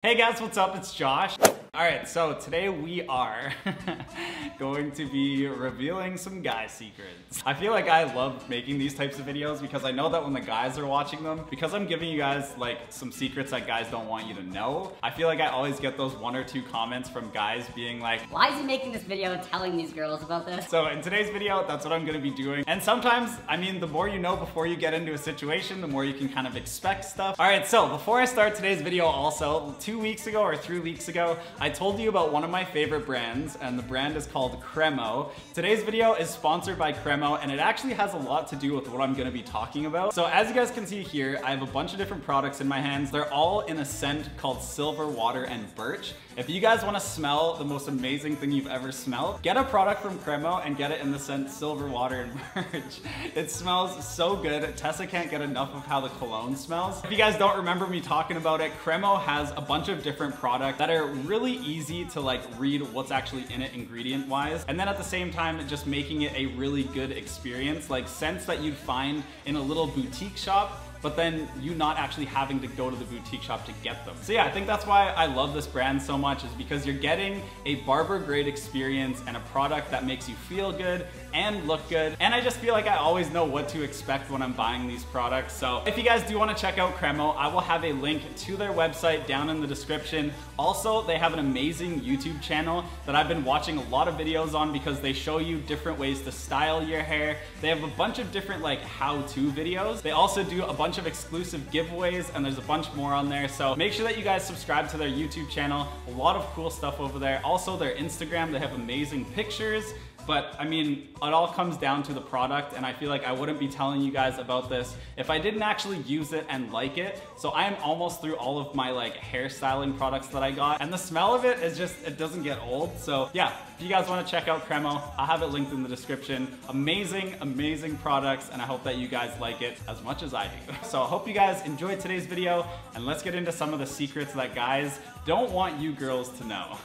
Hey guys, what's up? It's Josh. Alright, so today we are going to be revealing some guy secrets. I feel like I love making these types of videos because I know that when the guys are watching them, because I'm giving you guys like some secrets that guys don't want you to know, I feel like I always get those 1 or 2 comments from guys being like, why is he making this video and telling these girls about this? So in today's video, that's what I'm gonna be doing. And sometimes, I mean, the more you know before you get into a situation, the more you can kind of expect stuff. Alright, so before I start today's video also, 2 weeks ago or 3 weeks ago, I told you about one of my favorite brands, and the brand is called Cremo. Today's video is sponsored by Cremo, and it actually has a lot to do with what I'm gonna be talking about. So as you guys can see here, I have a bunch of different products in my hands. They're all in a scent called Silver Water and Birch. If you guys wanna smell the most amazing thing you've ever smelled, get a product from Cremo and get it in the scent Silver Water and Birch. It smells so good. Tessa can't get enough of how the cologne smells. If you guys don't remember me talking about it, Cremo has a bunch of different products that are really easy to like read what's actually in it ingredient wise, and then at the same time just making it a really good experience, like scents that you'd find in a little boutique shop, but then you not actually having to go to the boutique shop to get them. So yeah, I think that's why I love this brand so much, is because you're getting a barber grade experience and a product that makes you feel good and look good. And I just feel like I always know what to expect when I'm buying these products. So if you guys do want to check out Cremo, I will have a link to their website down in the description. Also, they have an amazing YouTube channel that I've been watching a lot of videos on because they show you different ways to style your hair. They have a bunch of different like how-to videos. They also do a bunch of exclusive giveaways, and there's a bunch more on there. So make sure that you guys subscribe to their YouTube channel. A lot of cool stuff over there. Also their Instagram, they have amazing pictures. But I mean, it all comes down to the product, and I feel like I wouldn't be telling you guys about this if I didn't actually use it and like it. So I am almost through all of my like hairstyling products that I got, and the smell of it is just, it doesn't get old. So yeah, if you guys want to check out Cremo, I'll have it linked in the description. Amazing, amazing products, and I hope that you guys like it as much as I do. So I hope you guys enjoyed today's video, and let's get into some of the secrets that guys don't want you girls to know.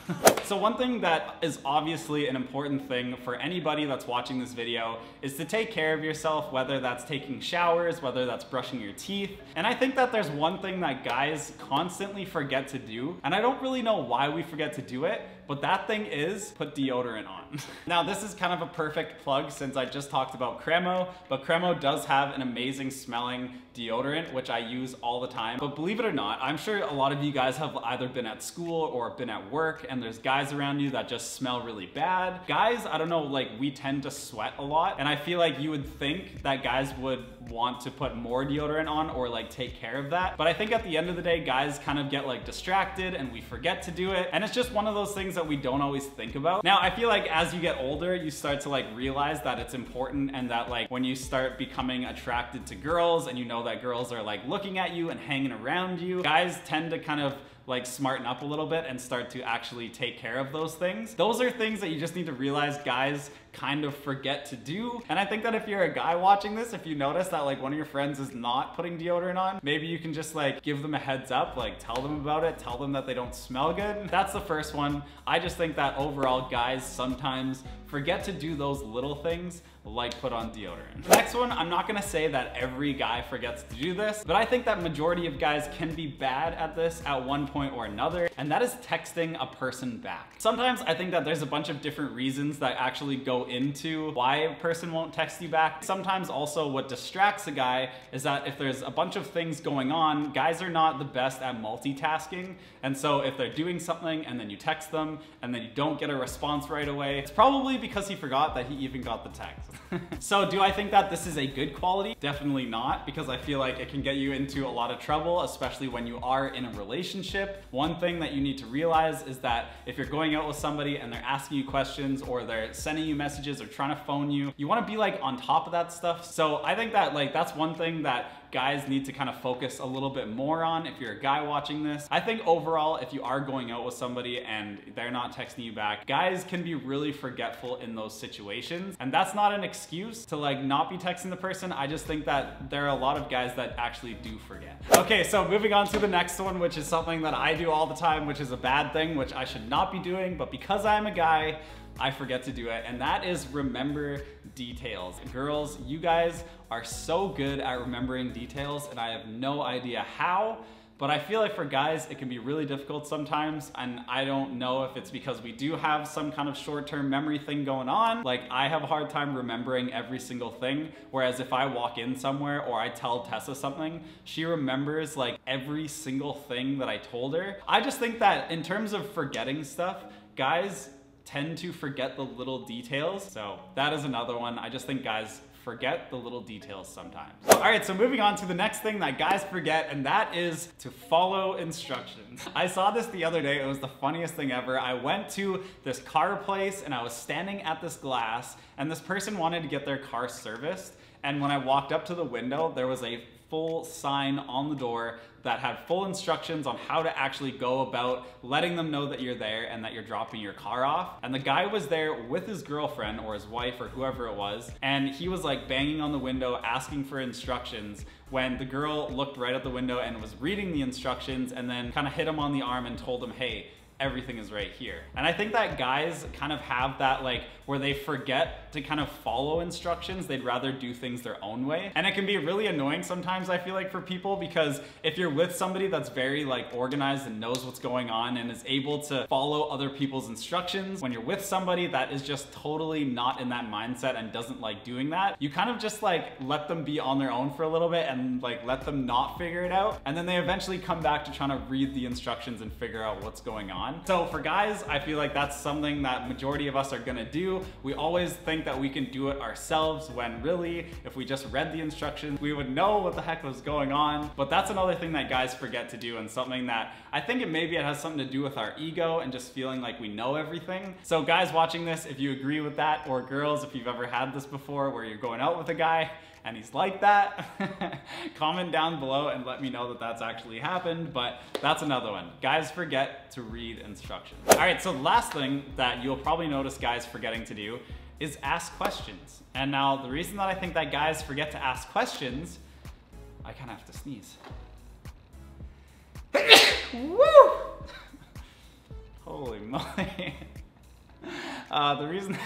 So one thing that is obviously an important thing for anybody that's watching this video is to take care of yourself, whether that's taking showers, whether that's brushing your teeth. And I think that there's one thing that guys constantly forget to do, and I don't really know why we forget to do it, but that thing is put deodorant on. Now this is kind of a perfect plug since I just talked about Cremo, but Cremo does have an amazing smelling deodorant, which I use all the time. But believe it or not, I'm sure a lot of you guys have either been at school or been at work, and there's guys around you that just smell really bad. Guys, I don't know, like we tend to sweat a lot, and I feel like you would think that guys would want to put more deodorant on or like take care of that. But I think at the end of the day, guys kind of get like distracted and we forget to do it. And it's just one of those things that we don't always think about. Now, I feel like as you get older, you start to like realize that it's important, and that like when you start becoming attracted to girls and you know that girls are like looking at you and hanging around you, guys tend to kind of like smarten up a little bit and start to actually take care of those things. Those are things that you just need to realize guys kind of forget to do. And I think that if you're a guy watching this, if you notice that like one of your friends is not putting deodorant on, maybe you can just like give them a heads up, like tell them about it, tell them that they don't smell good. That's the first one. I just think that overall guys sometimes forget to do those little things like put on deodorant. The next one, I'm not gonna say that every guy forgets to do this, but I think that majority of guys can be bad at this at one point or another, and that is texting a person back. Sometimes I think that there's a bunch of different reasons that actually go into why a person won't text you back. Sometimes also what distracts a guy is that if there's a bunch of things going on, guys are not the best at multitasking, and so if they're doing something and then you text them and then you don't get a response right away, it's probably because he forgot that he even got the text. So do I think that this is a good quality? Definitely not, because I feel like it can get you into a lot of trouble, especially when you are in a relationship. One thing that you need to realize is that if you're going out with somebody and they're asking you questions or they're sending you messages or trying to phone you, you want to be like on top of that stuff. So I think that like that's one thing that guys need to kind of focus a little bit more on if you're a guy watching this. I think overall, if you are going out with somebody and they're not texting you back, guys can be really forgetful in those situations. And that's not an excuse to like not be texting the person. I just think that there are a lot of guys that actually do forget. Okay, so moving on to the next one, which is something that I do all the time, which is a bad thing, which I should not be doing, but because I'm a guy, I forget to do it, and that is remember details. Girls, you guys are so good at remembering details, and I have no idea how, But I feel like for guys, it can be really difficult sometimes, and I don't know if it's because we do have some kind of short-term memory thing going on. Like, I have a hard time remembering every single thing, whereas if I walk in somewhere or I tell Tessa something, she remembers like every single thing that I told her. I just think that in terms of forgetting stuff, guys tend to forget the little details. So that is another one. I just think guys forget the little details sometimes. All right, so moving on to the next thing that guys forget, and that is to follow instructions. I saw this the other day. It was the funniest thing ever. I went to this car place and I was standing at this glass, and this person wanted to get their car serviced. And when I walked up to the window, there was a full sign on the door that had full instructions on how to actually go about letting them know that you're there and that you're dropping your car off. And the guy was there with his girlfriend or his wife or whoever it was, and he was like banging on the window asking for instructions when the girl looked right at the window and was reading the instructions and then kind of hit him on the arm and told him, hey, everything is right here. And I think that guys kind of have that, like, where they forget to kind of follow instructions. They'd rather do things their own way. And it can be really annoying sometimes, I feel like, for people, because if you're with somebody that's very like organized and knows what's going on and is able to follow other people's instructions, when you're with somebody that is just totally not in that mindset and doesn't like doing that, you kind of just like let them be on their own for a little bit and like let them not figure it out. And then they eventually come back to trying to read the instructions and figure out what's going on. So for guys, I feel like that's something that majority of us are gonna do. We always think that we can do it ourselves, when really, if we just read the instructions, we would know what the heck was going on. But that's another thing that guys forget to do, and something that I think it has something to do with our ego and just feeling like we know everything. So guys watching this, if you agree with that, or girls, if you've ever had this before where you're going out with a guy and he's like that, comment down below and let me know that that's actually happened. But that's another one. Guys forget to read instructions. All right, so the last thing that you'll probably notice guys forgetting to do is ask questions. And now the reason that I think that guys forget to ask questions, I kind of have to sneeze. Woo! Holy moly. The reason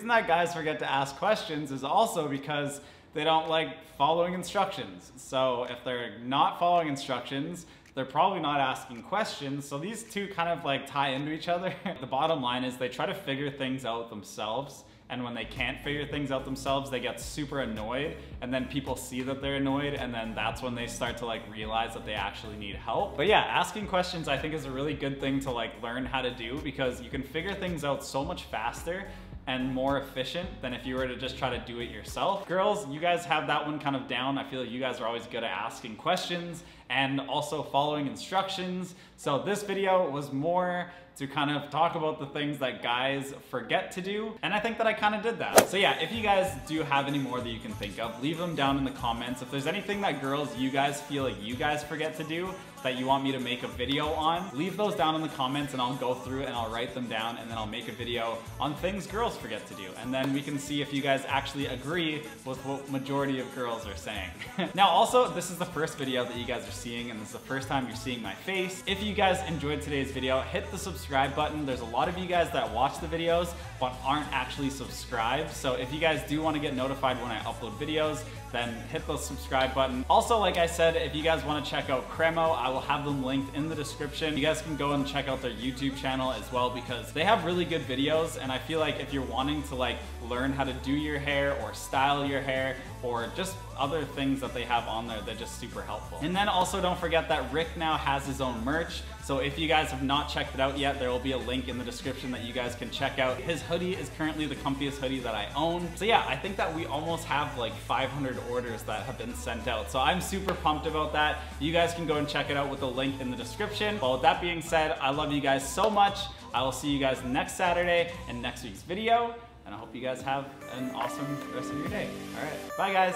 that guys forget to ask questions is also because they don't like following instructions. So if they're not following instructions, they're probably not asking questions. So these two kind of like tie into each other. The bottom line is they try to figure things out themselves. And when they can't figure things out themselves, they get super annoyed, and then people see that they're annoyed, and then that's when they start to like realize that they actually need help. But yeah, asking questions I think is a really good thing to like learn how to do, because you can figure things out so much faster and more efficient than if you were to just try to do it yourself. Girls, you guys have that one kind of down. I feel like you guys are always good at asking questions and also following instructions. So this video was more to kind of talk about the things that guys forget to do, and I think that I kind of did that. So yeah, if you guys do have any more that you can think of, leave them down in the comments. If there's anything that girls, you guys feel like you guys forget to do that you want me to make a video on, leave those down in the comments and I'll go through and I'll write them down, and then I'll make a video on things girls forget to do. And then we can see if you guys actually agree with what majority of girls are saying. Now also, this is the first video that you guys are seeing, and this is the first time you're seeing my face. If you guys enjoyed today's video, hit the subscribe button. There's a lot of you guys that watch the videos but aren't actually subscribed. So if you guys do want to get notified when I upload videos, then hit the subscribe button. Also, like I said, if you guys want to check out Cremo, I will have them linked in the description. You guys can go and check out their YouTube channel as well, because they have really good videos, and I feel like if you're wanting to like learn how to do your hair or style your hair or just other things that they have on there, they're just super helpful. And then also don't forget that Rick now has his own merch. So if you guys have not checked it out yet, there will be a link in the description that you guys can check out. His hoodie is currently the comfiest hoodie that I own. So yeah, I think that we almost have like 500 orders that have been sent out. So I'm super pumped about that. You guys can go and check it out with the link in the description. But with that being said, I love you guys so much. I will see you guys next Saturday in next week's video. And I hope you guys have an awesome rest of your day. All right, bye guys.